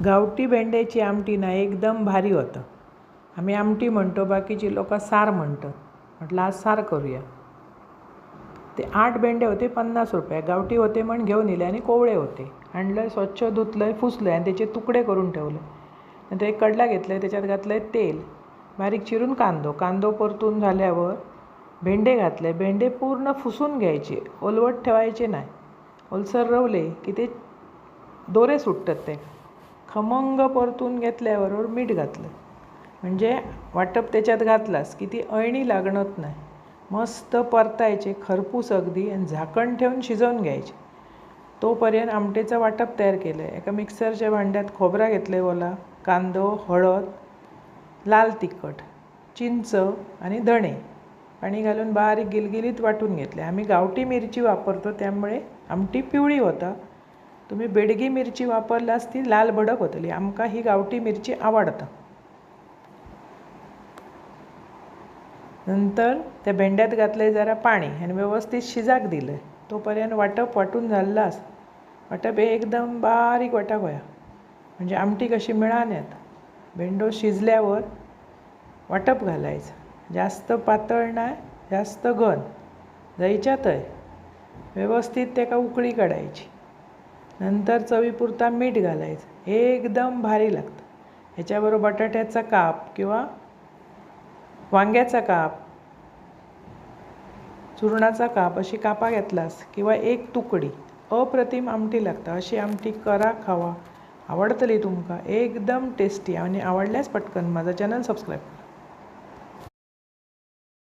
गावठी भेंड्याची आमटी ना एकदम भारी होतं. आम्ही आमटी म्हणतो, बाकीची लोक सार म्हणतात. म्हटलं आज सार करूया. ते 8 भेंडे होते 50 रुपये. गावठी होते म्हणून घेऊन येले आणि कोवळे होते. आणलं, स्वच्छ धुतलं, फुसलं आणि त्याचे तुकडे करून ठेवले. नंतर एक कडला घेतलं, त्याच्यात घातलं तेल, बारीक चिरून कांदो परतून झाल्यावर भेंडे घातले. भेंडे पूर्ण फुसून घ्यायचे, ओलवट ठेवायचे नाही. ओलसर रवले की ते दोरे सुटतात. ते खमंग परतून घेतल्याबरोबर मीठ घातलं, म्हणजे वाटप त्याच्यात घातलास की ती अळणी लागणत नाही. मस्त परतायचे खरपूस अगदी आणि झाकण ठेवून शिजवून घ्यायचे. तोपर्यंत आमटेचं वाटप तयार केलं आहे. एका मिक्सरच्या भांड्यात खोबरा घेतलं आहे, ओला कांदो, हळद, लाल तिखट, चिंच आणि धणे पाणी घालून बारीक गिलगिलीत वाटून घेतले. आम्ही गावठी मिरची वापरतो, त्यामुळे आमटी पिवळी होता. तुम्ही बेडगी मिरची वापरल्यास ती लाल भडक होतली. आमका ही गावठी मिरची आवडतं. नंतर त्या भेंड्यात घातले जरा पाणी आणि व्यवस्थित शिजाक दिलं. तोपर्यंत वाटप वाटून झालास. वाटप एकदम बारीक वाटप होया, म्हणजे आमटी कशी मिळाण्यात. भेंडो शिजल्यावर वाटप घालायचं. जास्त पातळ नाही, जास्त घन जायच्यात आहे. व्यवस्थित त्याका उकळी काढायची. नंतर चवीपुरता मीठ घालायचं. एकदम भारी लागतं. ह्याच्याबरोबर बटाट्याचा काप किंवा वांग्याचा काप, चुरणाचा काप अशी कापा घेतलास किंवा एक तुकडी, अप्रतिम आमटी लागतं. अशी आमटी करा, खावा, आवडतली तुमका. एकदम टेस्टी. आणि आवडल्यास पटकन माझा चॅनल सबस्क्राईब करा.